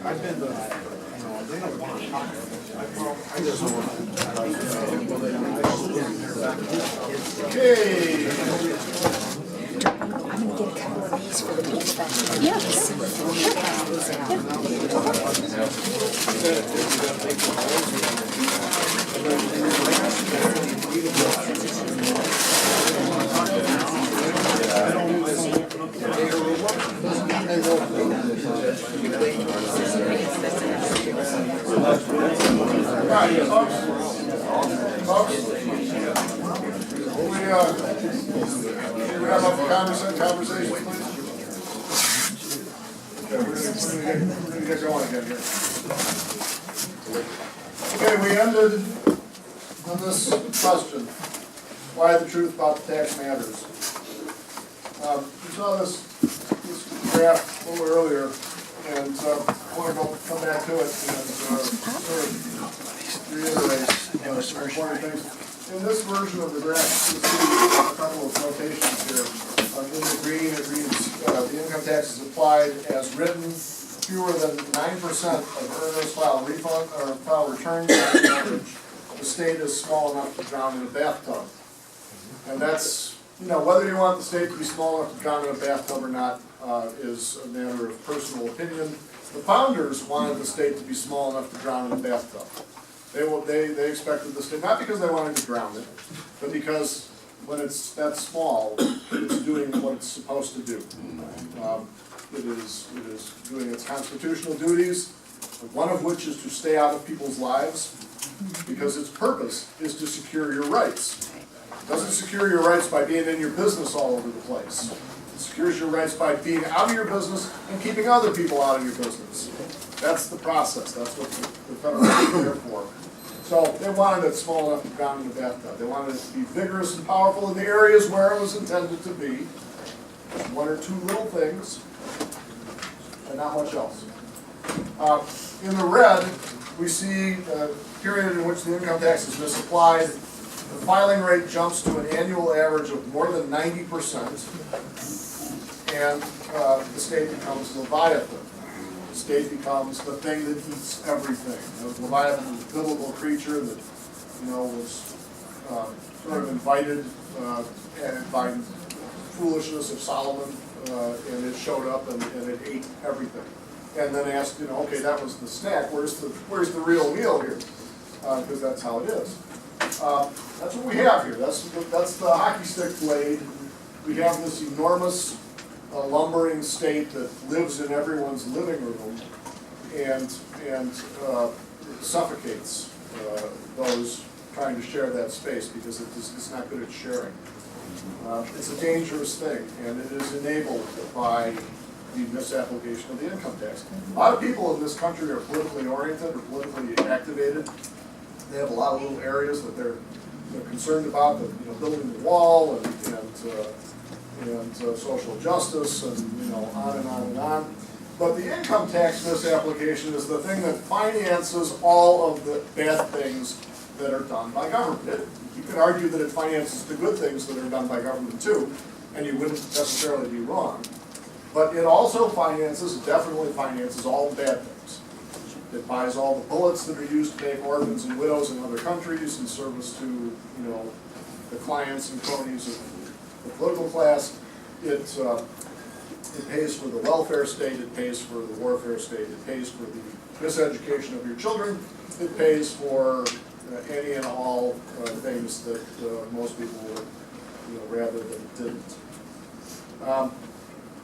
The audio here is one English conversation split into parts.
I've been to, they don't want to talk. I just want Okay. I'm going to get a couple of these for the beach festival. Yes. We have up the conversation, please. Okay, we're gonna get going again here. Okay, we ended on this question: why the truth about the tax matters. You saw this graph a little earlier, and I want to come back to it and sort of reiterate some important things. In this version of the graph, you see a couple of notations here. In the green, it reads the income tax is applied as written. Fewer than 9% of earners file refund or file returns on average. The state is small enough to drown in a bathtub, and that's, you know, whether you want the state to be small enough to drown in a bathtub or not is a matter of personal opinion. The founders wanted the state to be small enough to drown in a bathtub. They expected the state, not because they wanted to drown it, but because when it's that small, it's doing what it's supposed to do. It is doing its constitutional duties, one of which is to stay out of people's lives, because its purpose is to secure your rights. It doesn't secure your rights by being in your business all over the place. It secures your rights by being out of your business and keeping other people out of your business. That's the process. That's what the federal government is there for. So they wanted it small enough to drown in the bathtub. They wanted it to be vigorous and powerful in the areas where it was intended to be. One or two little things, and not much else. In the red, we see a period in which the income tax is misapplied. The filing rate jumps to an annual average of more than 90%, and the state becomes Leviathan. The state becomes the thing that eats everything. Leviathan was a biblical creature that, was sort of invited by foolishness of Solomon, and it showed up and it ate everything. And then asked, okay, that was the snack. Where's the real meal here? Because that's how it is. That's what we have here. That's the hockey stick blade. We have this enormous lumbering state that lives in everyone's living room and suffocates those trying to share that space because it's not good at sharing. It's a dangerous thing, and it is enabled by the misapplication of the income tax. A lot of people in this country are politically oriented or politically activated. They have a lot of little areas that they're concerned about, building the wall and social justice and on and on and on. But the income tax misapplication is the thing that finances all of the bad things that are done by government. You could argue that it finances the good things that are done by government too, and you wouldn't necessarily be wrong. But it also definitely finances all the bad things. It buys all the bullets that are used to make orphans and widows in other countries in service to, the clients and cronies of the political class. It pays for the welfare state, it pays for the warfare state, it pays for the miseducation of your children, it pays for any and all things that most people would, rather than it didn't.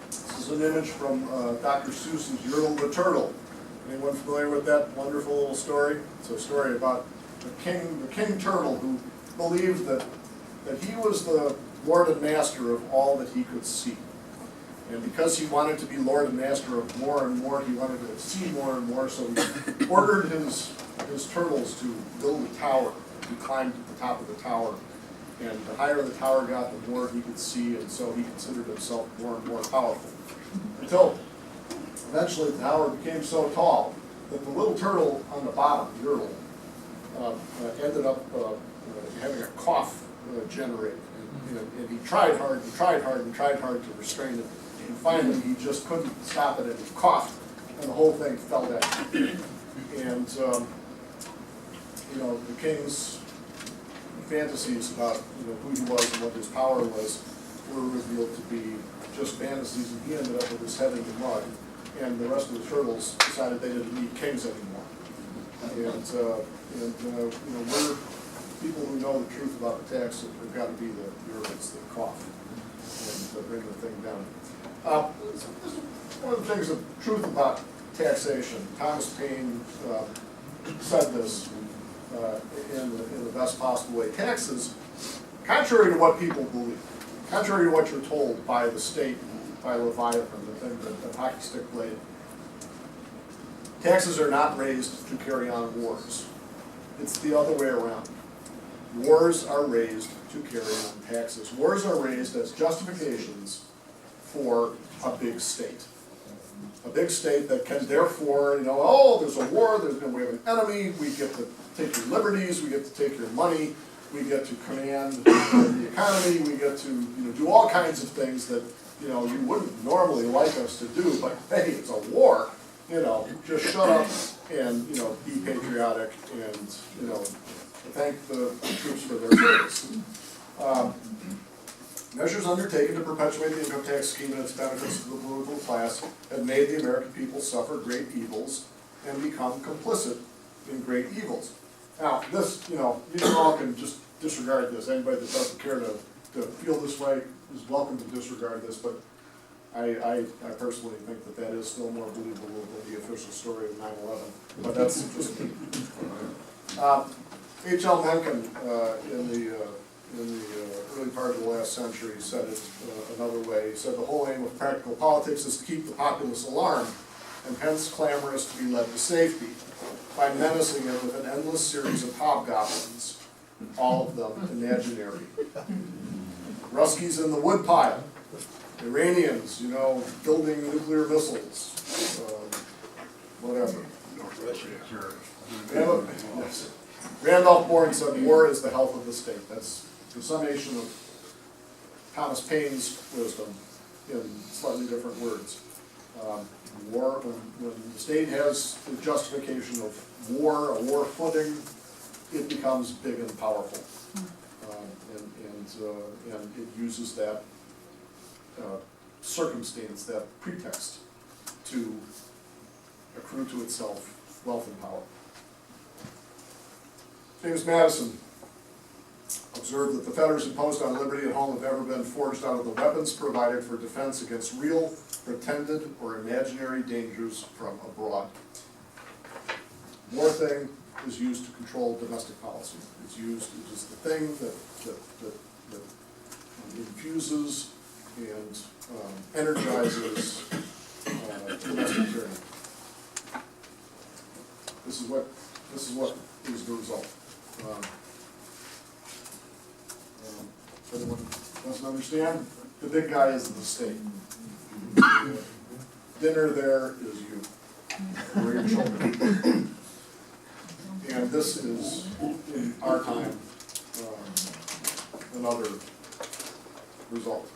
This is an image from Dr. Seuss's Yertle the Turtle. Anyone familiar with that wonderful little story? It's a story about the king turtle who believed that he was the lord and master of all that he could see. And because he wanted to be lord and master of more and more, he wanted to see more and more, so he ordered his turtles to build a tower. He climbed to the top of the tower, and the higher the tower got, the more he could see, and so he considered himself more and more powerful. Until eventually the tower became so tall that the little turtle on the bottom, Yertle, ended up having a cough generated. And he tried hard to restrain it. And finally, he just couldn't stop it, and he coughed and the whole thing fell down. And, you know, the king's fantasies about, you know, who he was and what his power was were revealed to be just fantasies, and he ended up with his head in the mud, and the rest of the turtles decided they didn't need kings anymore. And you know, we're people who know the truth about the tax have got to be the heroes that cough and bring the thing down. One of the things of truth about taxation, Thomas Paine said this in the best possible way. Taxes, contrary to what people believe, contrary to what you're told by the state, by Leviathan, the thing that the hockey stick blade, taxes are not raised to carry on wars. It's the other way around. Wars are raised to carry on taxes. Wars are raised as justifications for a big state. A big state that can therefore, you know, oh, there's a war, we have an enemy, we get to take your liberties, we get to take your money, we get to command the economy, we get to, you know, do all kinds of things that, you know, you wouldn't normally like us to do, but hey, it's a war, you know, just shut up and, you know, be patriotic and, you know, thank the troops for their service. Measures undertaken to perpetuate the income tax scheme and its benefits to the political class have made the American people suffer great evils and become complicit in great evils. Now, this, you know, you all can just disregard this. Anybody that doesn't care to feel this way is welcome to disregard this, but I personally think that that is still more believable than the official story of 9/11. But that's just me. H.L. Mencken in the early part of the last century said it another way. He said the whole aim of practical politics is to keep the populace alarmed and hence clamorous to be led to safety by menacing it with an endless series of hobgoblins, all of them imaginary. Ruskies in the woodpile, Iranians, you know, building nuclear missiles, whatever. Yes. Randolph Bourne said war is the health of the state. That's the summation of Thomas Paine's wisdom in slightly different words. War, when the state has the justification of war, a war footing, it becomes big and powerful. And it uses that circumstance, that pretext, to accrue to itself wealth and power. James Madison observed that the fetters imposed on liberty at home have ever been forged out of the weapons provided for defense against real, pretended, or imaginary dangers from abroad. War thing is used to control domestic policy. It is the thing that infuses and energizes domestic tyranny. This is what is the result. If anyone doesn't understand, the big guy is the state. Dinner there is you, or your children. And this is, in our time, another result.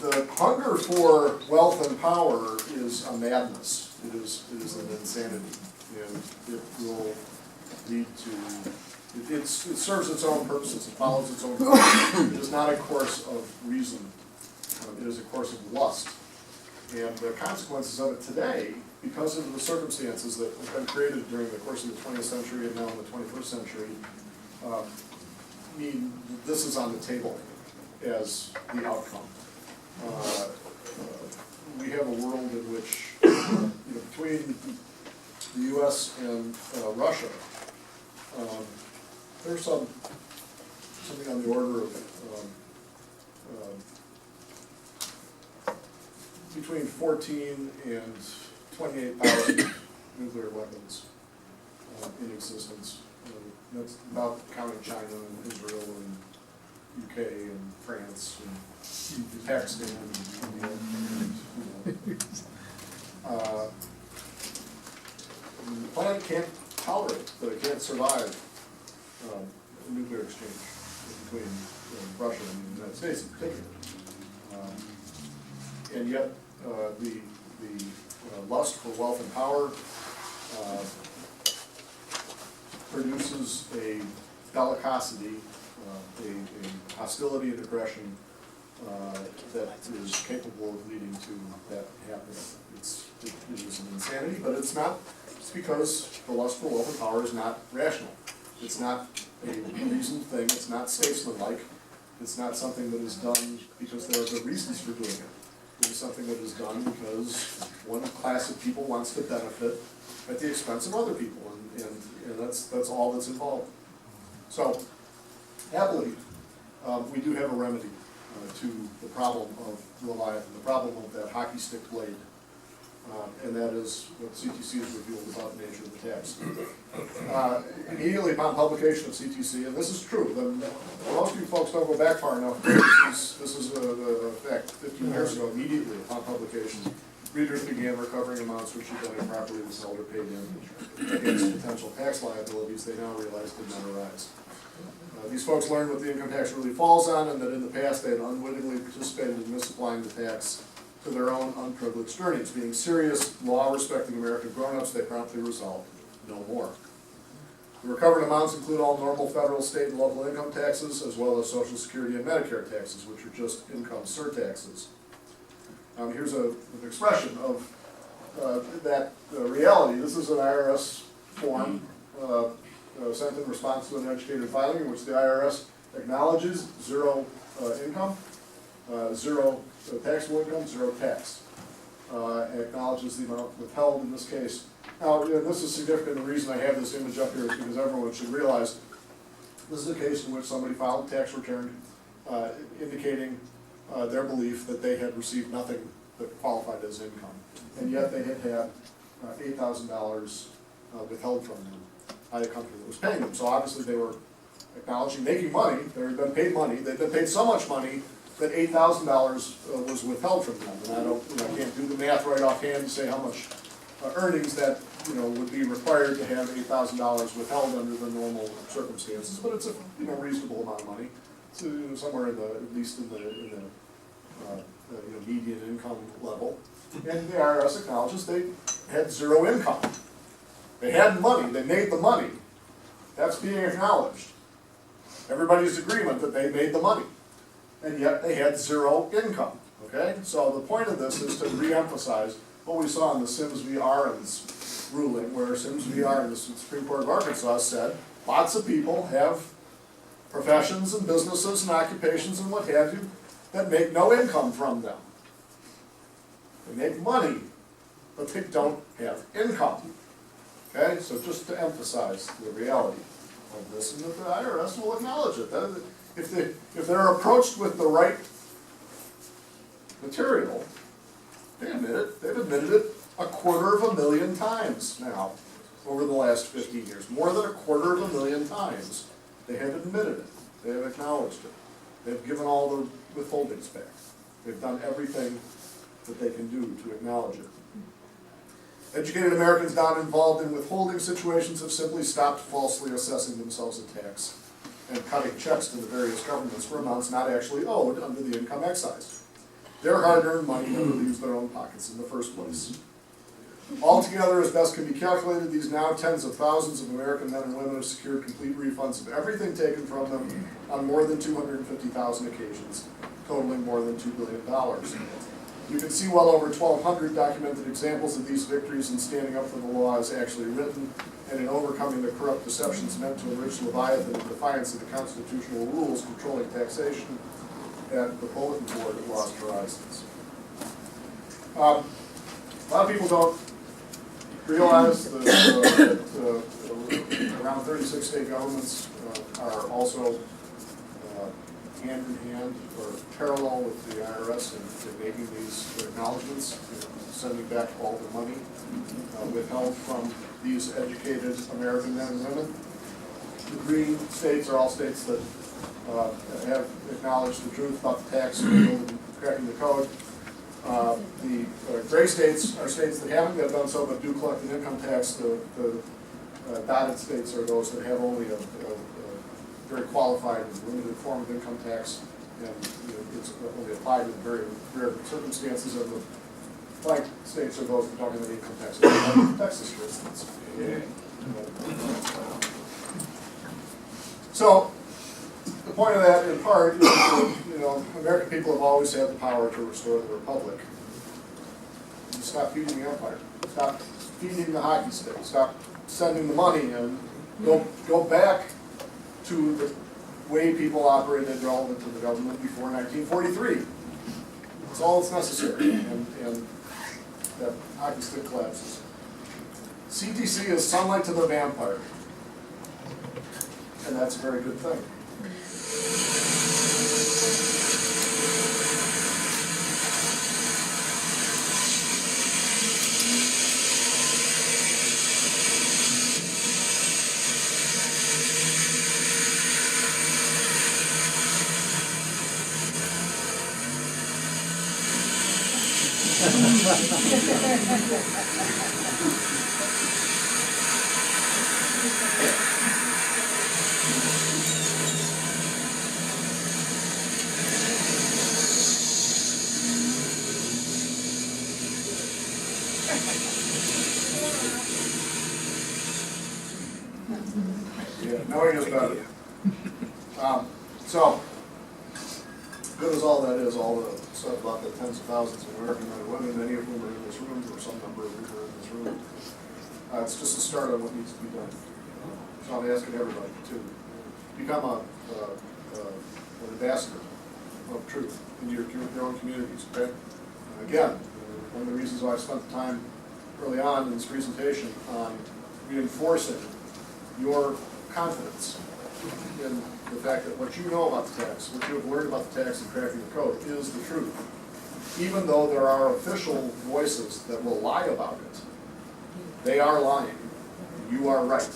The hunger for wealth and power is a madness. It is an insanity, and it will lead to. It serves its own purposes. It follows its own purposes. It is not a course of reason. It is a course of lust, and the consequences of it today, because of the circumstances that have been created during the course of the 20th century and now in the 21st century, mean this is on the table as the outcome. We have a world in which, between the U.S. and Russia, there's something on the order of between 14 and 28,000 nuclear weapons in existence. That's about counting China and Israel and UK and France and Pakistan and India. The planet can't tolerate, but it can't survive a nuclear exchange between Russia and the United States in particular. And yet, the lust for wealth and power produces a bellicosity, a hostility and aggression that is capable of leading to that happening. It is an insanity, but it's not. It's because the lust for wealth and power is not rational. It's not a reasoned thing. It's not statesmanlike. It's not something that is done because there are good reasons for doing it. It is something that is done because one class of people wants to benefit at the expense of other people, and that's all that's involved. So, happily, we do have a remedy to the problem of Leviathan, the problem of that hockey stick blade, and that is what CtC has revealed about the nature of the tax. Immediately upon publication of CtC, and this is true, most of you folks don't go back far enough. This is a fact. 15 years ago, immediately upon publication, readers began recovering amounts which had been improperly withheld or paid in against potential tax liabilities they now realized did not arise. These folks learned what the income tax really falls on, and that in the past they had unwittingly participated in misapplying the tax to their own unprivileged earnings. Being serious, law-respecting American grown-ups, they promptly resolved no more. The recovered amounts include all normal federal, state, and local income taxes, as well as Social Security and Medicare taxes, which are just income surtaxes. Here's an expression of that reality. This is an IRS form sent in response to an educated filing in which the IRS acknowledges zero income, zero taxable income, zero tax. Acknowledges the amount withheld in this case. Now, this is significant. The reason I have this image up here is because everyone should realize this is a case in which somebody filed a tax return indicating their belief that they had received nothing that qualified as income. And yet they had had $8,000 withheld from them by the company that was paying them. So obviously they were acknowledging making money. They had been paid money. They'd been paid so much money that $8,000 was withheld from them. And I can't do the math right offhand to say how much earnings that would be required to have $8,000 withheld under the normal circumstances. But it's a reasonable amount of money. It's somewhere in the at least in the median income level. And the IRS acknowledges they had zero income. They had money. They made the money. That's being acknowledged. Everybody's agreement that they made the money. And yet they had zero income. Okay? So the point of this is to re-emphasize what we saw in the Sims v. Ahrens ruling, where Sims v. Ahrens, the Supreme Court of Arkansas, said lots of people have professions and businesses and occupations and what have you that make no income from them. They make money, but they don't have income. Okay? So just to emphasize the reality of this, and that the IRS will acknowledge it. That if they're approached with the right material, they admit it. They've admitted it 250,000 times now over the last 15 years. More than 250,000 times they have admitted it. They have acknowledged it. They've given all the withholdings back. They've done everything that they can do to acknowledge it. Educated Americans not involved in withholding situations have simply stopped falsely assessing themselves a tax and cutting checks to the various governments for amounts not actually owed under the income excise. Their hard-earned money never leaves their own pockets in the first place. Altogether, as best can be calculated, these now tens of thousands of American men and women have secured complete refunds of everything taken from them on more than 250,000 occasions, totaling more than $2 billion. You can see well over 1,200 documented examples of these victories in standing up for the law as actually written, and in overcoming the corrupt deceptions meant to enrich Leviathan in defiance of the constitutional rules controlling taxation at the bulletin board at Lost Horizons. A lot of people don't realize that around 36 state governments are also hand in hand or parallel with the IRS in making these acknowledgments, sending back all the money withheld from these educated American men and women. The green states are all states that have acknowledged the truth about the tax and cracking the code. The gray states are states that haven't yet done so but do collect an income tax. The dotted states are those that have only a very qualified and limited form of income tax. and it's only applied in very rare circumstances, and the blank states are those we're talking about income tax. Texas, for instance. So, the point of that, in part, is that, American people have always had the power to restore the republic. You stop feeding the empire. Stop feeding the hockey stick. Stop sending the money, and go back to the way people operated relative to the government before 1943. That's all that's necessary, and that hockey stick collapses. CtC is sunlight to the vampire, and that's a very good thing. Yeah, knowing is better. So, good as all that is, all the stuff about the tens of thousands of American men and women, many of whom are in this room, or some number of whom are in this room, it's just a start on what needs to be done. So I'm asking everybody to become an ambassador of truth in your own communities, okay? Again, one of the reasons why I spent the time early on in this presentation on reinforcing your confidence in the fact that what you know about the tax, what you have learned about the tax and crafting the code is the truth. Even though there are official voices that will lie about it, they are lying. You are right.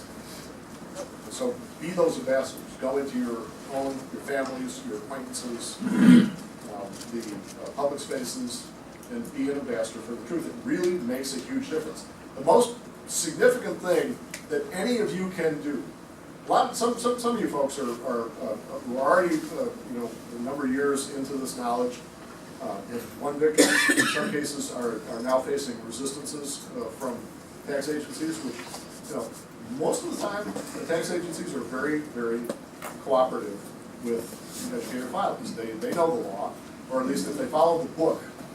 So be those ambassadors. Go into your families, your acquaintances, the public spaces, and be an ambassador for the truth. It really makes a huge difference. The most significant thing that any of you can do. Some of you folks are who are already a number of years into this knowledge. Have won victories. In some cases are now facing resistances from tax agencies, which most of the time the tax agencies are very, very cooperative with educated filers. They know the law, or at least if they follow the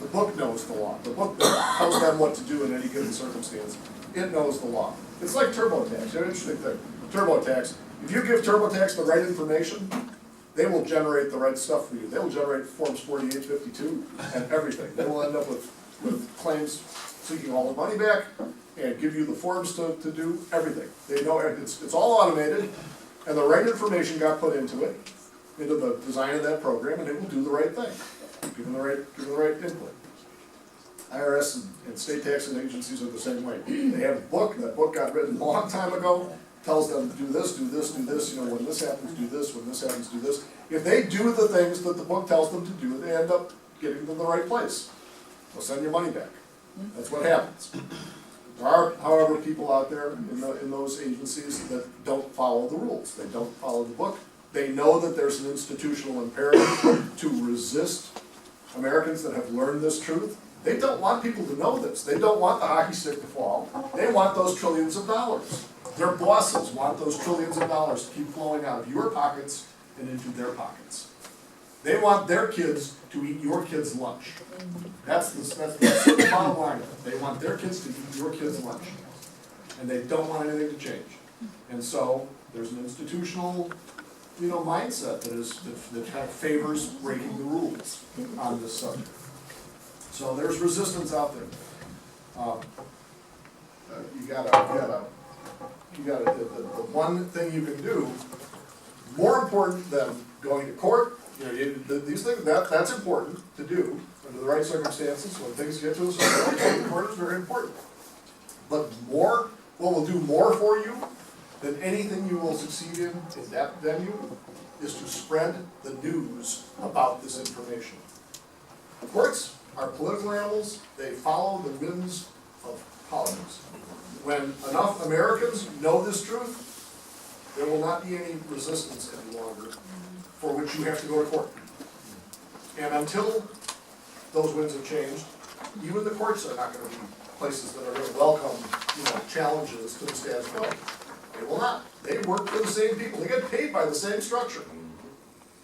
book knows the law. The book tells them what to do in any given circumstance. It knows the law. It's like TurboTax. It's an interesting thing. TurboTax, if you give TurboTax the right information, they will generate the right stuff for you. They will generate Forms 4852 and everything. They will end up with claims seeking all the money back and give you the forms to do everything. They know it's all automated, and the right information got put into it, into the design of that program, and it will do the right thing. Give them the right input. IRS and state tax agencies are the same way. They have a book. That book got written a long time ago. Tells them to do this, do this, do this. When this happens, do this. When this happens, do this. If they do the things that the book tells them to do, they end up getting to the right place. They'll send your money back. That's what happens. There are, however, people out there in those agencies that don't follow the rules. They don't follow the book. They know that there's an institutional imperative to resist Americans that have learned this truth. They don't want people to know this. They don't want the hockey stick to fall. They want those trillions of dollars. Their bosses want those trillions of dollars to keep flowing out of your pockets and into their pockets. They want their kids to eat your kids' lunch. That's the bottom line of it. They want their kids to eat your kids' lunch. And they don't want anything to change. And so there's an institutional mindset that kind of favors breaking the rules on this subject. So there's resistance out there. The one thing you can do, more important than going to court, these things, that's important to do under the right circumstances. When things get to us, going to court is very important. But what will do more for you than anything you will succeed in that venue is to spread the news about this information. Courts are political animals. They follow the winds of politics. When enough Americans know this truth, there will not be any resistance any longer for which you have to go to court. And until those winds have changed, even the courts are not gonna be places that are gonna welcome, challenges to the status quo. They will not. They work for the same people. They get paid by the same structure.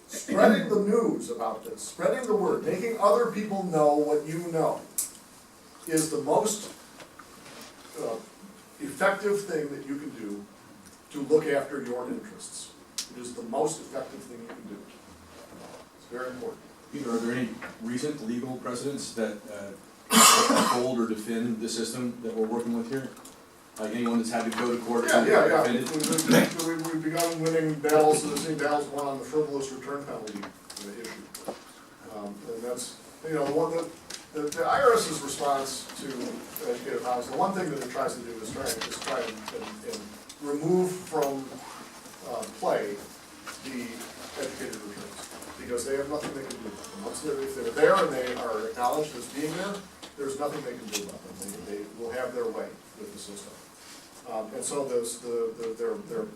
Spreading the news about this, spreading the word, making other people know what you know, is the most effective thing that you can do to look after your interests. It is the most effective thing you can do. It's very important. Peter, are there any recent legal precedents that uphold or defend the system that we're working with here? Like anyone that's had to go to court to defend it? We've begun winning battles, the same battles won on the frivolous return penalty issue. And that's, the IRS's response to educated housing, the one thing that it tries to do is try and remove from play the educated returns, because they have nothing they can do. If they're there and they are acknowledged as being there, there's nothing they can do about them. They will have their way with the system. And so their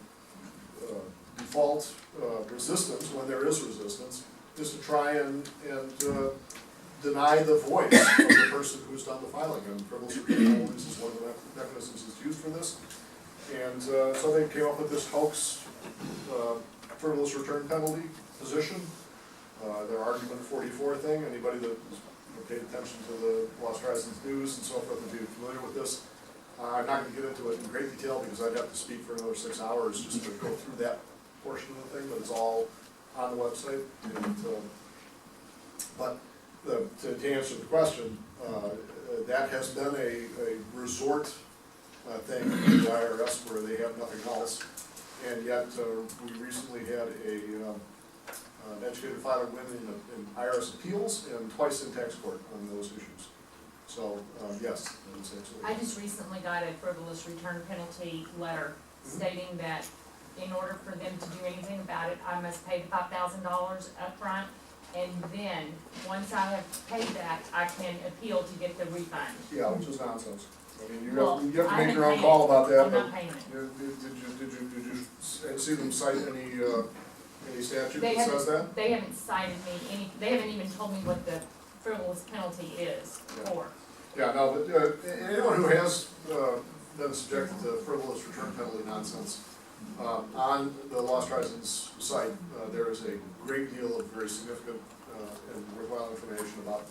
default resistance, when there is resistance, is to try and deny the voice of the person who's done the filing. And frivolous return penalties is one of the mechanisms that's used for this. And so they came up with this hoax frivolous return penalty position. Their argument 44 thing, anybody that paid attention to the Lost Horizons news and so forth would be familiar with this. I'm not going to get into it in great detail because I'd have to speak for another 6 hours just to go through that portion of the thing, but it's all on the website. And, to answer the question, that has been a resort thing in the IRS where they have nothing else, and yet we recently had an educated filer win in IRS appeals and twice in tax court on those issues. So, yes, that is absolutely. I just recently got a frivolous return penalty letter stating that in order for them to do anything about it, I must pay the $5,000 upfront, and then, once I have paid that, I can appeal to get the refund. Yeah, which is nonsense. I mean, you Well, have to I make your own haven't call paid it. about that. I'm not paying it. Did you see them cite any statute They that says that? haven't, they haven't cited me they haven't even told me what the frivolous penalty is Yeah. for. Yeah, no, but anyone who has been subjected to frivolous return penalty nonsense, on the Lost Horizons site, there is a great deal of very significant and worthwhile information about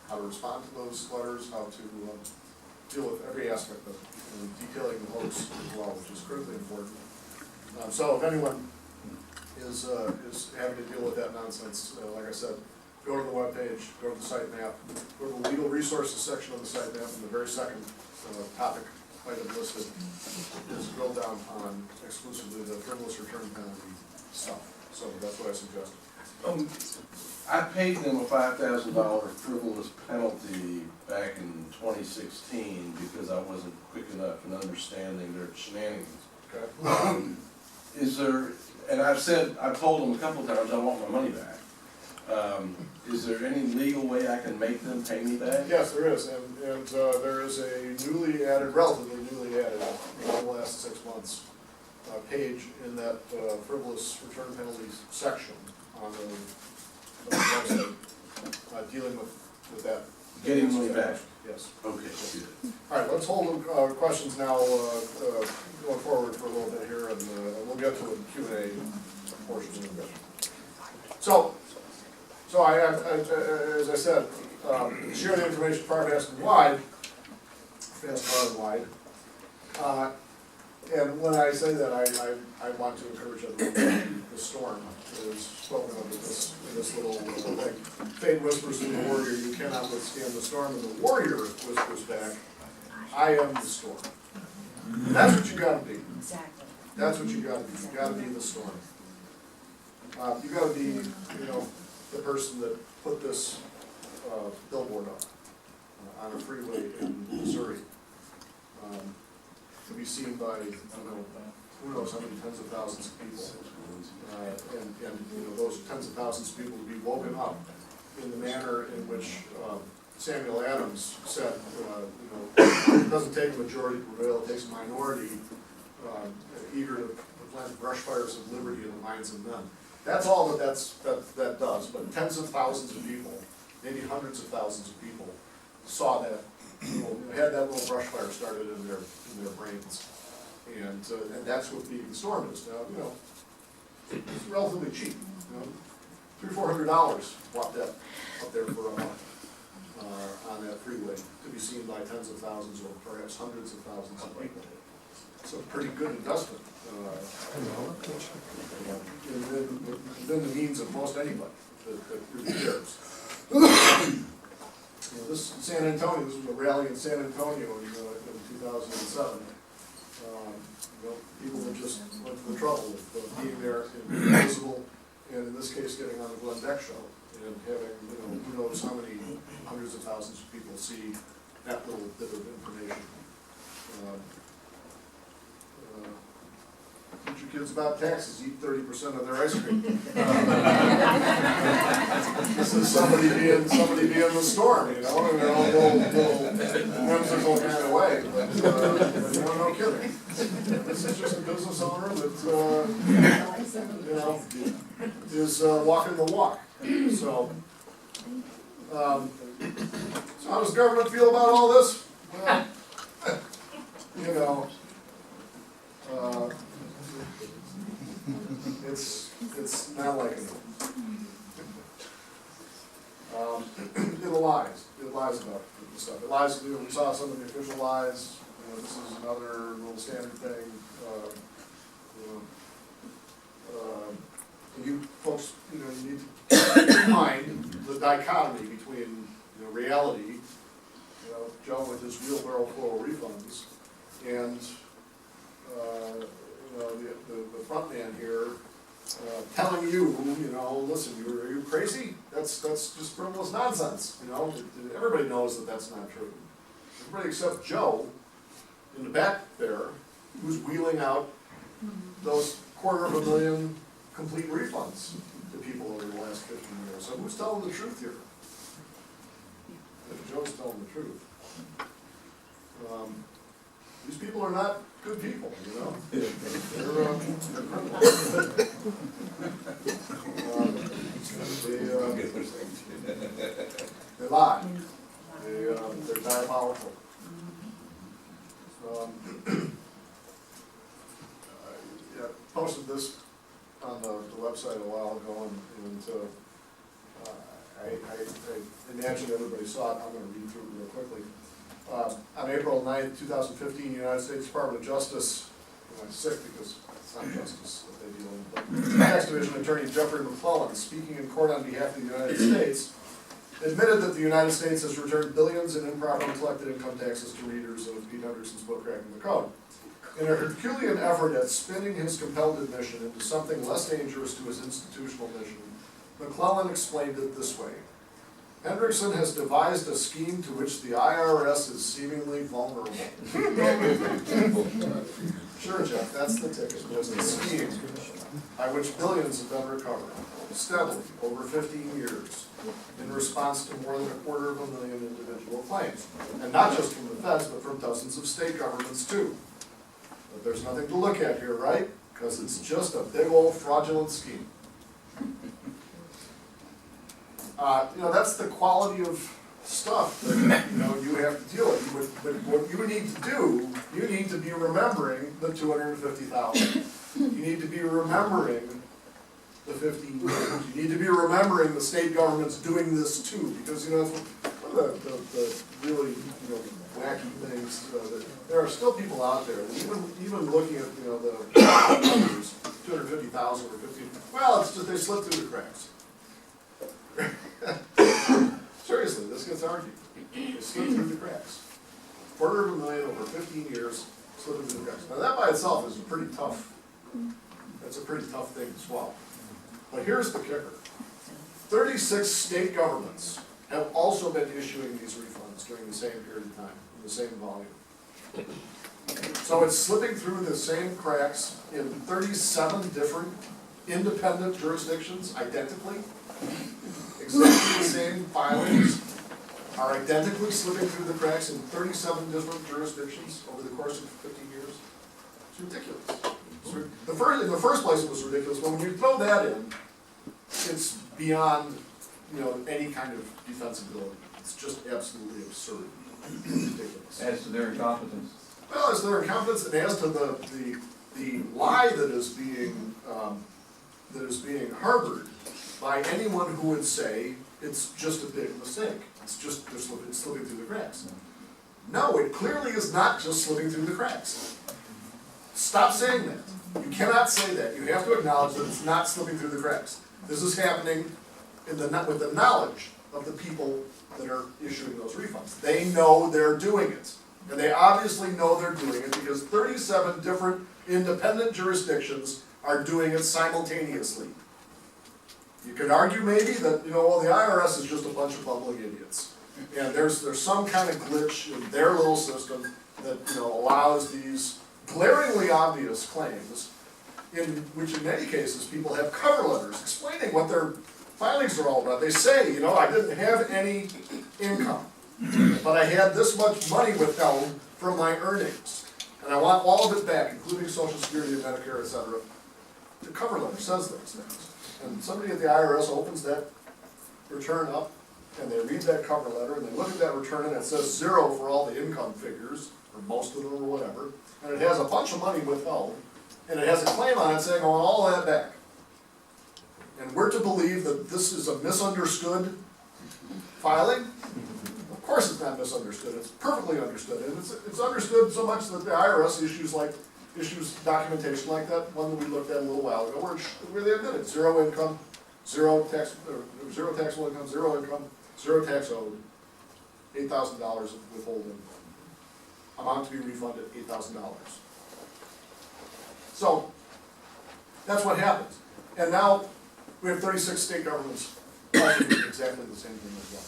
how to respond to those letters, how to deal with every aspect of it, and detailing the hoax as well, which is critically important. So if anyone is having to deal with that nonsense, like I said, go to the webpage, go to the sitemap, go to the legal resources section of the sitemap, and the very second topic item listed is drill down on exclusively the frivolous return penalty stuff. So that's what I suggest. I paid them a $5,000 frivolous penalty back in 2016 because I wasn't quick enough in understanding their shenanigans. Okay. Is there, and I've told them a couple of times I want my money back. Is there any legal way I can make them pay me back? Yes, there is, and there is a newly added, relatively newly added, in the last 6 months, page in that frivolous return penalties section on the website, dealing with that. Getting money back? Yes. Okay, good. All right, let's hold questions now, going forward for a little bit here, and we'll get to a Q&A portion in a bit. So as I said, share the information far, fast, and wide, fast, far, and wide. And when I say that, I want to encourage everyone, the storm is spoken of in this little thing. Fate whispers to the warrior, you cannot withstand the storm, and the warrior whispers back, I am the storm. That's what you gotta be. Exactly. That's what you gotta be. You gotta be the storm. You gotta be, the person that put this billboard up on a freeway in Missouri, to be seen by, who knows how many tens of thousands of people. And those tens of thousands of people to be woken up in the manner in which Samuel Adams said, it doesn't take a majority to prevail, it takes a minority eager to plant brush fires of liberty in the minds of men. That's all that does, but tens of thousands of people maybe hundreds of thousands of people saw that, had that little brush fire started in their brains. And that's what beating the storm is. Now, it's relatively cheap, $300-400 walked that up there for a month on that freeway, to be seen by tens of thousands or perhaps hundreds of thousands of people. It's a pretty good investment, within the means of most anybody that really cares. This San Antonio, this was a rally in San Antonio in 2007. People that just went to the trouble of being there and being visible, and in this case, getting on the Glenn Beck show and having, who knows how many hundreds of thousands of people see that little bit of information. Teach your kids about taxes, eat 30% of their ice cream. This is somebody being the storm, in their own little whimsical kind of way, but no kidding. This is just a business owner that, is walking the walk. So how does government feel about all this? Well, it's not like it. It lies about the stuff. It lies, we saw some of the official lies. This is another little standard thing. And you folks, you need to keep in mind the dichotomy between, reality, Joe with his wheelbarrow full of refunds, and the front man here telling you, listen, are you crazy? That's just frivolous nonsense. Everybody knows that that's not true. Everybody except Joe in the back there, who's wheeling out those $250,000 complete refunds to people over the last 15 years. So who's telling the truth here? If Joe's telling the truth. These people are not good people, They're criminals. They lie. They're diabolical. Posted this on the website a while ago, and I imagine everybody saw it. I'm going to read through it real quickly. On April 9th, 2015, the United States Department of Justice, I'm sick because it's not justice that they deal in, but Tax Division Attorney Jeffrey McClellan, speaking in court on behalf of the United States, admitted that the United States has returned billions in improperly collected income taxes to readers of Pete Hendrickson's book, Cracking the Code. In a Herculean effort at spinning his compelled admission into something less dangerous to his institutional mission, McClellan explained it this way. Hendrickson has devised a scheme to which the IRS is seemingly vulnerable. Sure, Jeff, that's the ticket. There's a scheme by which billions have been recovered steadily over 15 years in response to more than 250,000 individual claims. And not just from the feds, but from dozens of state governments too. But there's nothing to look at here, right? Because it's just a big old fraudulent scheme. That's the quality of stuff that you have to deal with. But what you need to do, you need to be remembering the 250,000. You need to be remembering the 15 years. You need to be remembering the state governments doing this too, because it's one of the really wacky things. There are still people out there, even looking at the numbers, 250,000 or 15. Well, it's just they slip through the cracks. Seriously, this gets argued. They slip through the cracks. 250,000 over 15 years, slip through the cracks. Now that by itself is pretty tough. That's a pretty tough thing to swallow. But here's the kicker. 36 state governments have also been issuing these refunds during the same period of time, in the same volume. So it's slipping through the same cracks in 37 different independent jurisdictions identically. Exactly the same filings are identically slipping through the cracks in 37 different jurisdictions over the course of 15 years. It's ridiculous. In the first place, it was ridiculous. But when you throw that in, it's beyond any kind of defensibility. It's just absolutely absurd. Ridiculous. As to their incompetence. Well, as to their incompetence and as to the lie that is being harbored by anyone who would say it's just a big mistake. It's just, it's slipping through the cracks. No, it clearly is not just slipping through the cracks. Stop saying that. You cannot say that. You have to acknowledge that it's not slipping through the cracks. This is happening with the knowledge of the people that are issuing those refunds. They know they're doing it. And they obviously know they're doing it because 37 different independent jurisdictions are doing it simultaneously. You could argue maybe that, well, the IRS is just a bunch of bumbling idiots. And there's some kind of glitch in their little system that, allows these glaringly obvious claims, in which in many cases people have cover letters explaining what their filings are all about. They say, I didn't have any income, but I had this much money withheld from my earnings, and I want all of it back, including Social Security and Medicare, etc. The cover letter says those things. And somebody at the IRS opens that return up, and they read that cover letter, and they look at that return, and it says 0 for all the income figures, or most of them, or whatever, and it has a bunch of money withheld, and it has a claim on it saying, I want all that back. And we're to believe that this is a misunderstood filing? Of course it's not misunderstood, it's perfectly understood, and it's understood so much that the IRS issues documentation like that one that we looked at a little while ago, where they admitted 0 income, 0 taxable income, 0 income, 0 tax owed, $8,000 of withholding, amount to be refunded, $8,000. So, that's what happens. And now, we have 36 state governments doing exactly the same thing as well.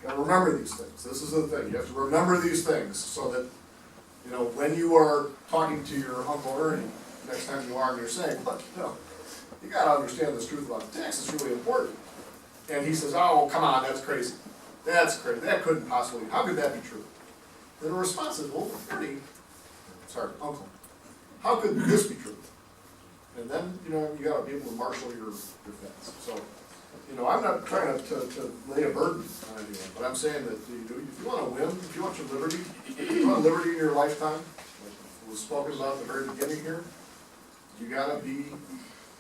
Gotta remember these things. This is the thing. You have to remember these things so that, when you are talking to your Uncle Ernie, next time you are, and you're saying, look, you gotta understand this truth about the tax, it's really important. And he says, oh, come on, that's crazy. That's crazy. That couldn't possibly, how could that be true? Then the response is, well, Uncle, how could this be true? And then, you gotta be able to marshal your defense. So, I'm not trying to lay a burden on anyone, but I'm saying that if you want to win, if you want your liberty, if you want liberty in your lifetime, like was spoken about at the very beginning here, you gotta be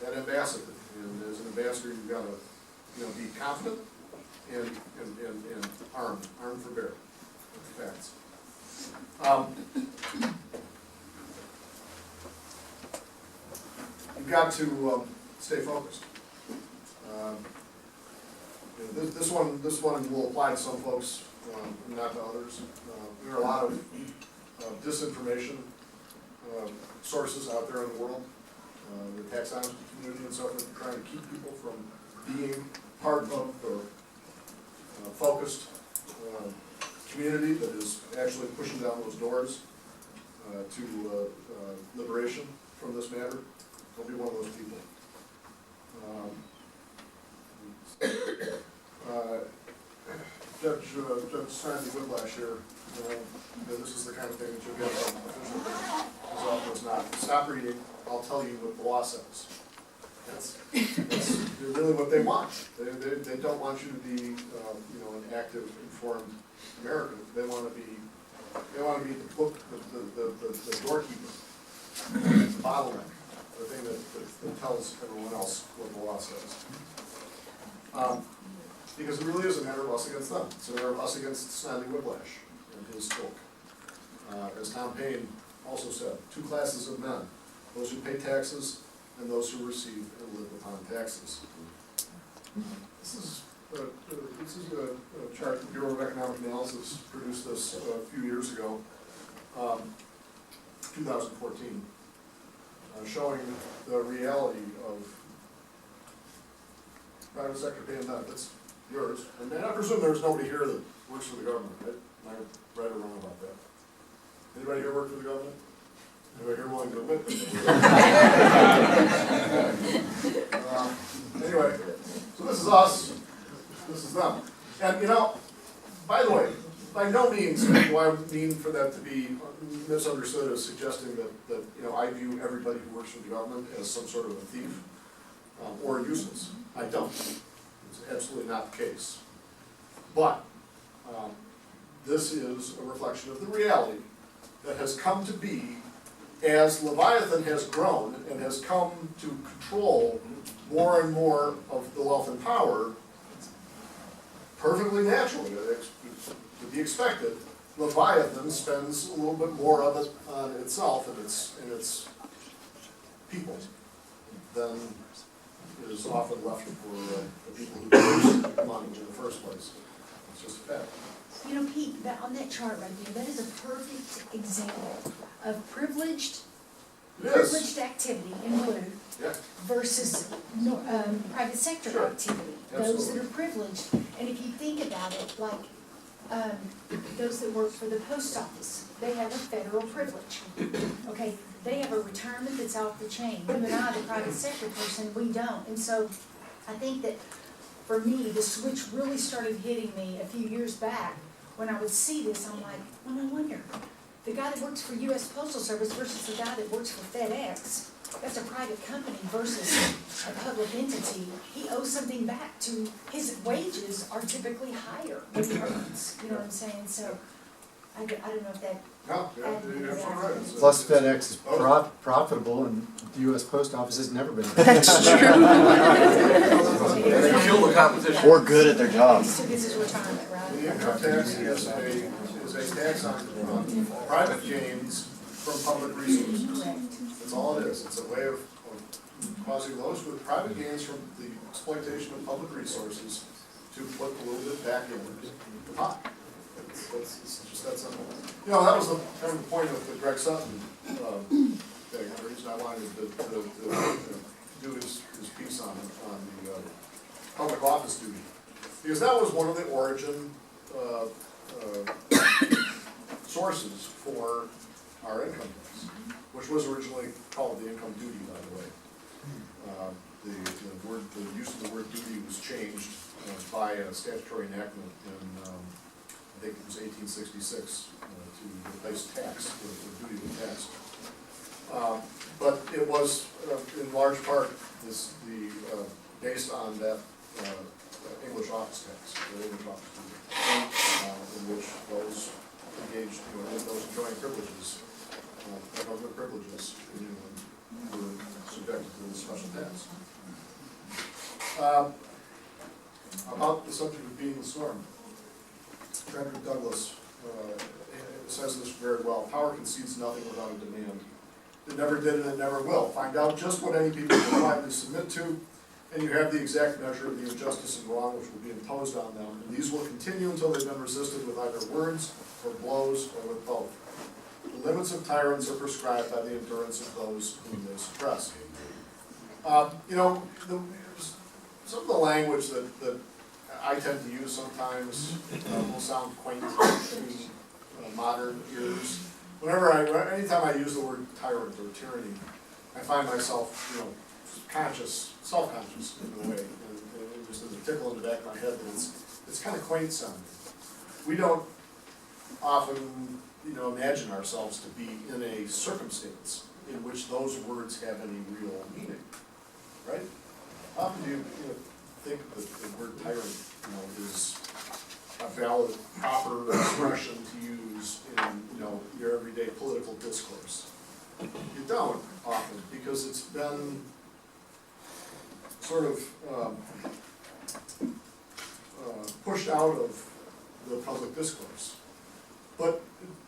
that ambassador. And as an ambassador, you gotta, be confident and armed for bear. Facts. You've got to stay focused. This one will apply to some folks, not to others. There are a lot of disinformation sources out there in the world. The tax honesty community and so forth, trying to keep people from being part of the focused community that is actually pushing down those doors to liberation from this matter. Don't be one of those people. Judge Sandy Whiplash here, this is the kind of thing that you'll get from official as often as not. Stop reading, I'll tell you what the law says. That's really what they want. They don't want you to be, an active, informed American. They want to be the doorkeeper, the bottleneck, the thing that tells everyone else what the law says. Because it really is a matter of us against them. It's a matter of us against Sandy Whiplash and his ilk. As Tom Paine also said, 2 classes of men, those who pay taxes and those who receive and live upon taxes. This is a chart the Bureau of Economic Analysis produced this a few years ago, 2014, showing the reality of private sector paying benefits, yours, and I presume there's nobody here that works for the government, right? Am I right or wrong about that? Anybody here work for the government? Anybody here willing to admit? Anyway, so this is us, this is them. And by the way, by no means do I mean for that to be misunderstood as suggesting that I view everybody who works for the government as some sort of a thief. or useless. I don't. It's absolutely not the case. But this is a reflection of the reality that has come to be as Leviathan has grown and has come to control more and more of the wealth and power. Perfectly naturally, to be expected, Leviathan spends a little bit more of it on itself and its people than is often left for the people who produce money in the first place. It's just a fact. You know, Pete, on that chart right there, that is a perfect example of privileged activity in blue Yeah. versus private sector Sure. activity. Those Absolutely. that are privileged, and if you think about it, like those that work for the post office, they have a federal privilege. Okay, they have a retirement that's off the chain. You and I, the private sector person, we don't. And so I think that for me, the switch really started hitting me a few years back. When I would see this, I'm like, well, no wonder. The guy that works for U.S. Postal Service versus the guy that works for FedEx, that's a private company versus a public entity. He owes something back to, his wages are typically higher than he earns. You know what I'm saying? So I don't know if that. No, you're absolutely right. It's a- Plus FedEx is profitable and the US Post Office has never been. That's true. They kill the competition. Or good at their job. This is his retirement, right? The income tax is a tax on private gains from public resources. Correct. That's all it is. It's a way of causing those with private gains from the exploitation of public resources to put a little bit back in the pot. It's just that simple. You know, that was the kind of the point of the Greg Sutton thing. The reason I wanted to do his piece on the public office duty. Because that was one of the origin sources for our income tax, which was originally called the income duty, by the way. The use of the word duty was changed by a statutory enactment in, I think it was 1866, to replace tax, the duty with tax. But it was, in large part, based on that English office tax, the English office duty, in which those engaged, those enjoying privileges, government privileges, were subjected to the special tax. About the subject of being the storm, Frederick Douglass says this very well: power concedes nothing without a demand. It never did and it never will. Find out just what any people will quietly submit to, and you have the exact measure of the injustice and wrong which will be imposed on them. And these will continue until they've been resisted with either words or blows or with both. The limits of tyrants are prescribed by the endurance of those whom they suppress. Some of the language that I tend to use sometimes will sound quaint to modern ears. Anytime I use the word tyrant or tyranny, I find myself, self-conscious in a way, and just as a tickle in the back of my head that it's kind of quaint sounding. We don't often, imagine ourselves to be in a circumstance in which those words have any real meaning, right? How often do you think that the word tyrant, is a valid, proper expression to use in, your everyday political discourse? You don't often, because it's been sort of pushed out of the public discourse. But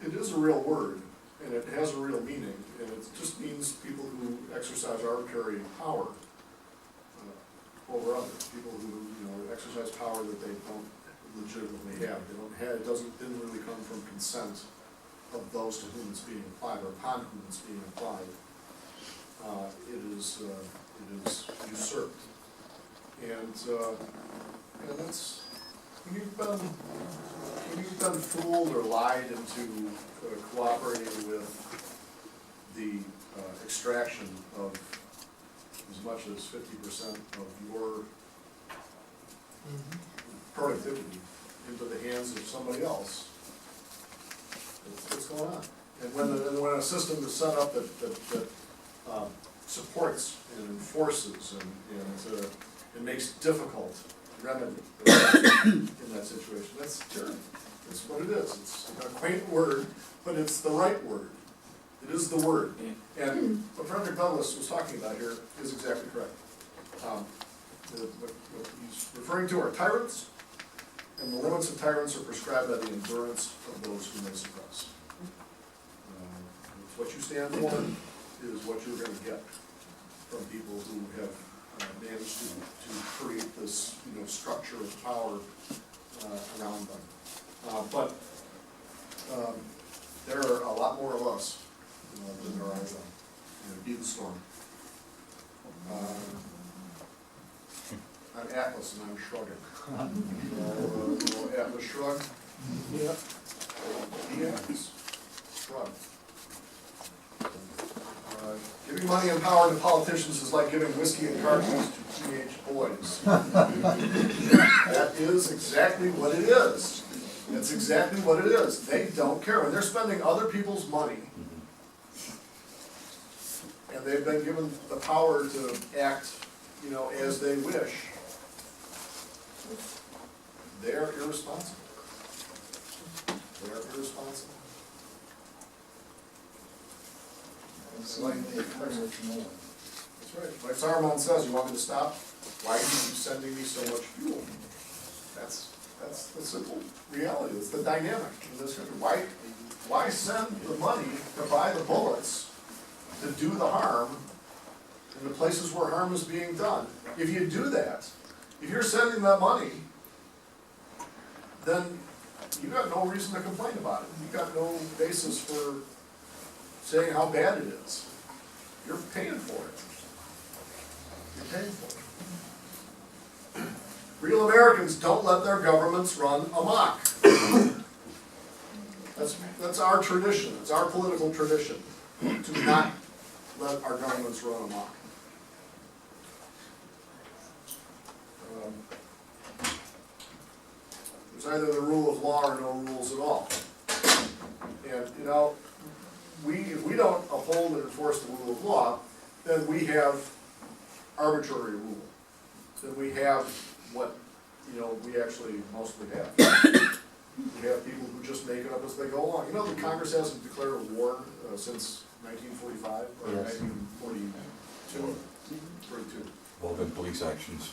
it is a real word, and it has a real meaning, and it just means people who exercise arbitrary power over others, people who, exercise power that they don't legitimately have. Didn't really come from consent of those to whom it's being applied, or upon whom it's being applied. It is usurped. And that's, when you've been fooled or lied into cooperating with the extraction of as much as 50% of your productivity into the hands of somebody else, what's going on? And when a system is set up that supports and enforces and it makes difficult remedy in that situation. That's tyranny. That's what it is. It's a quaint word, but it's the right word. It is the word. And what Frederick Douglass was talking about here is exactly correct. What he's referring to are tyrants, and the limits of tyrants are prescribed by the endurance of those whom they suppress. What you stand for is what you're going to get from people who have managed to create this, structure of power around them. But there are a lot more of us than there are of them. Be the storm. I'm Atlas and I'm shrugging. Atlas shrug. Yeah. Be Atlas. Shrug. Giving money and power to politicians is like giving whiskey and cartridges to teenage boys. That is exactly what it is. That's exactly what it is. They don't care. When they're spending other people's money, and they've been given the power to act, as they wish, they're irresponsible. They're irresponsible. That's right. Like Saruman says, you want me to stop? Why do you keep sending me so much fuel? That's the simple reality. It's the dynamic in this country. Why send the money to buy the bullets to do the harm in the places where harm is being done? If you do that, if you're sending that money, then you've got no reason to complain about it. You've got no basis for saying how bad it is. You're paying for it. You're paying for it. Real Americans don't let their governments run amok. That's our tradition. It's our political tradition to not let our governments run amok. There's either the rule of law or no rules at all. And if we don't uphold and enforce the rule of law, then we have arbitrary rule. Then we have what we actually mostly have. We have people who just make it up as they go along. The Congress hasn't declared a war since 1945 or Yes. 1942. 42. Well, then police actions.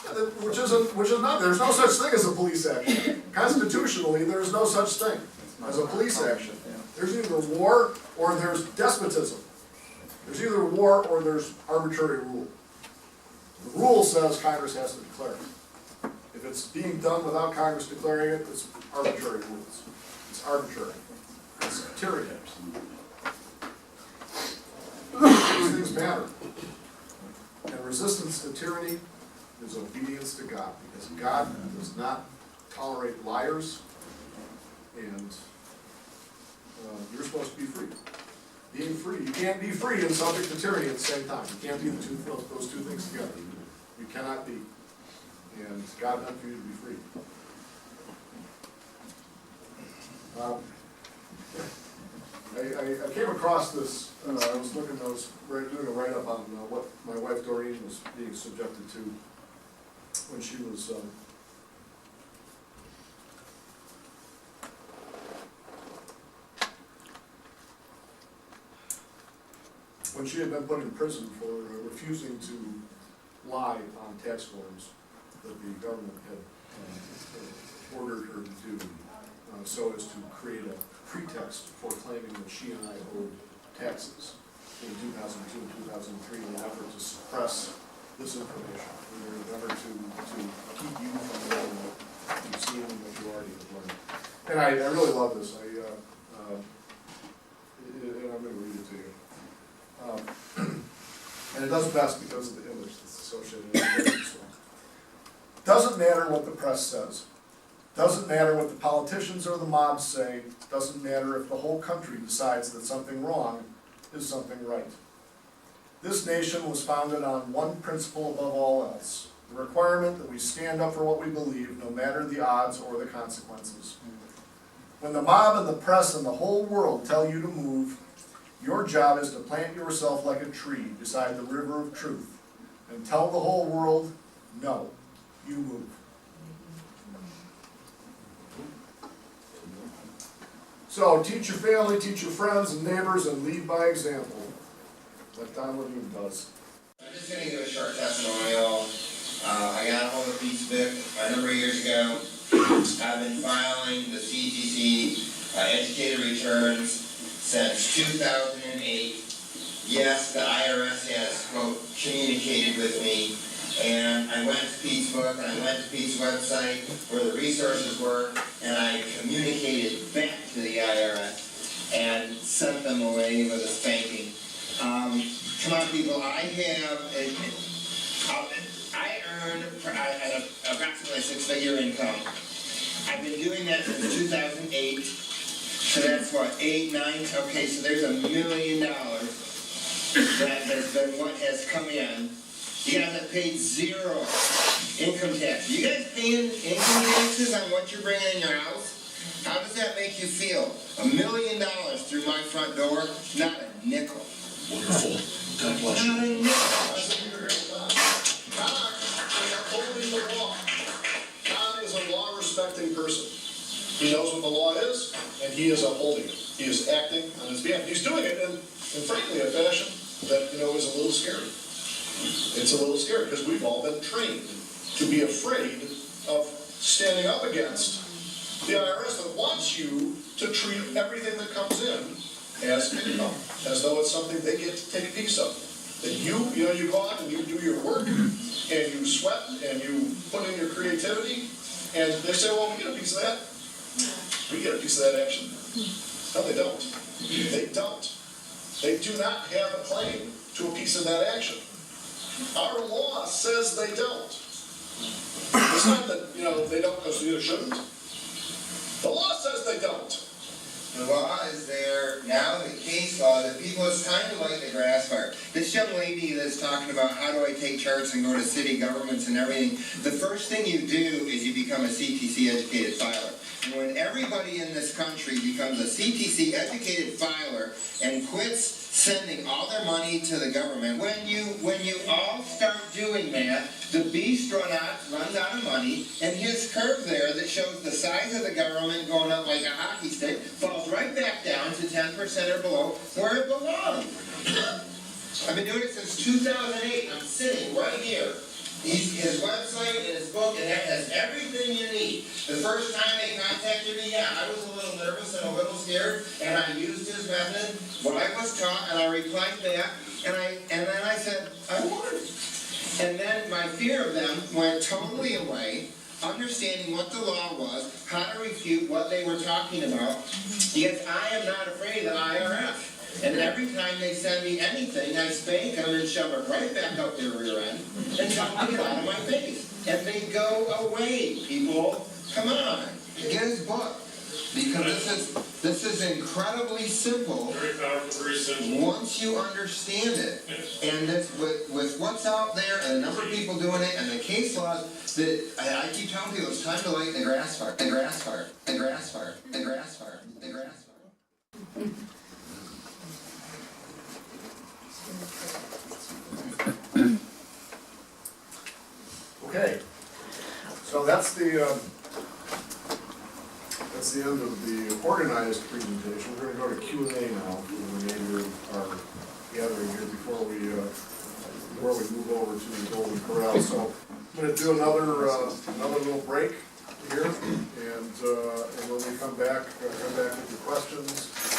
Yeah, which is not. There's no such thing as a police action. Constitutionally, there is no such thing as a police action. There's either war or there's despotism. There's either war or there's arbitrary rule. The rule says Congress has to declare it. If it's being done without Congress declaring it, it's arbitrary rules. It's arbitrary. It's tyranny. These things matter. And resistance to tyranny is obedience to God, because God does not tolerate liars, and you're supposed to be free. Being free. You can't be free and subject to tyranny at the same time. You can't be those two things together. You cannot be. And God meant for you to be free. I came across this, I was doing a write-up on what my wife Doreen was being subjected to when she was when she had been put in prison for refusing to lie on tax forms that the government had ordered her to do, so as to create a pretext for claiming that she and I owed taxes in 2002 and 2003 in an effort to suppress this information, in an effort to keep you from knowing what you've seen and what you already have learned. And I really love this. And I'm going to read it to you. And it does best because of the image that's associated with it. Doesn't matter what the press says. Doesn't matter what the politicians or the mobs say. Doesn't matter if the whole country decides that something wrong is something right. This nation was founded on one principle above all else: the requirement that we stand up for what we believe, no matter the odds or the consequences. When the mob and the press and the whole world tell you to move, Your job is to plant yourself like a tree beside the river of truth and tell the whole world, no, you move. So teach your family, teach your friends and neighbors, and lead by example, like Don Levine does. I'm just gonna give a short testimonial. I got a hold of Pete's book a number of years ago. I've been filing the CtC educated returns since 2008. Yes, the IRS has, quote, communicated with me. And I went to Pete's book, and I went to Pete's website where the resources were, and I communicated back to the IRS and sent them away with a spanking. Come on, people, I earn approximately a six-figure income. I've been doing that since 2008. So that's what, 8, 9, okay, so there's $1 million that has been what has come in. You guys have paid zero income tax. You guys paying income taxes on what you're bringing in your house? How does that make you feel? $1 million through my front door, not a nickel. Wonderful. God bless you. Not a nickel. Don is upholding the law. Don is a law-respecting person. He knows what the law is, and he is upholding it. He is acting on his behalf. He's doing it in frankly, a fashion that, is a little scary. It's a little scary, because we've all been trained to be afraid of standing up against the IRS that wants you to treat everything that comes in as income, as though it's something they get to take a piece of. That you go out and you do your work, and you sweat, and you put in your creativity, and they say, well, we get a piece of that. We get a piece of that action. No, they don't. They don't. They do not have a claim to a piece of that action. Our law says they don't. It's not that, they don't because you shouldn't. The law says they don't. The law is there, now the case law, that people, it's kind of like the grass fire. This young lady that's talking about how do I take charts and go to city governments and everything, the first thing you do is you become a CtC educated filer. And when everybody in this country becomes a CtC educated filer and quits sending all their money to the government, when you all start doing that, the beast runs out of money, and his curve there that shows the size of the government going up like a hockey stick falls right back down to 10% or below where it belongs. I've been doing it since 2008. I'm sitting right here. His website and his book, and that has everything you need. The first time they contacted me, I was a little nervous and a little scared, and I used his method, what I was taught, and I replied back, and then I said, I won. And then my fear of them went totally away, understanding what the law was, how to refute what they were talking about, because I am not afraid of the IRS. And every time they send me anything, I spank them and shove it right back up their rear end and tell them to get out of my face. And they go away, people. Come on, get his book. Because this is incredibly simple. Very powerful, very simple. Once you understand it. And this, with what's out there and a number of people doing it and the case laws, that I keep telling people it's time to light the grass fire, the grass fire, the grass fire, the grass fire, the grass fire. Okay, so that's the end of the organized presentation. We're going to go to Q&A now for the remainder of our gathering here before we move over to the Golden Corral. So I'm going to do another little break here, and when we come back with your questions.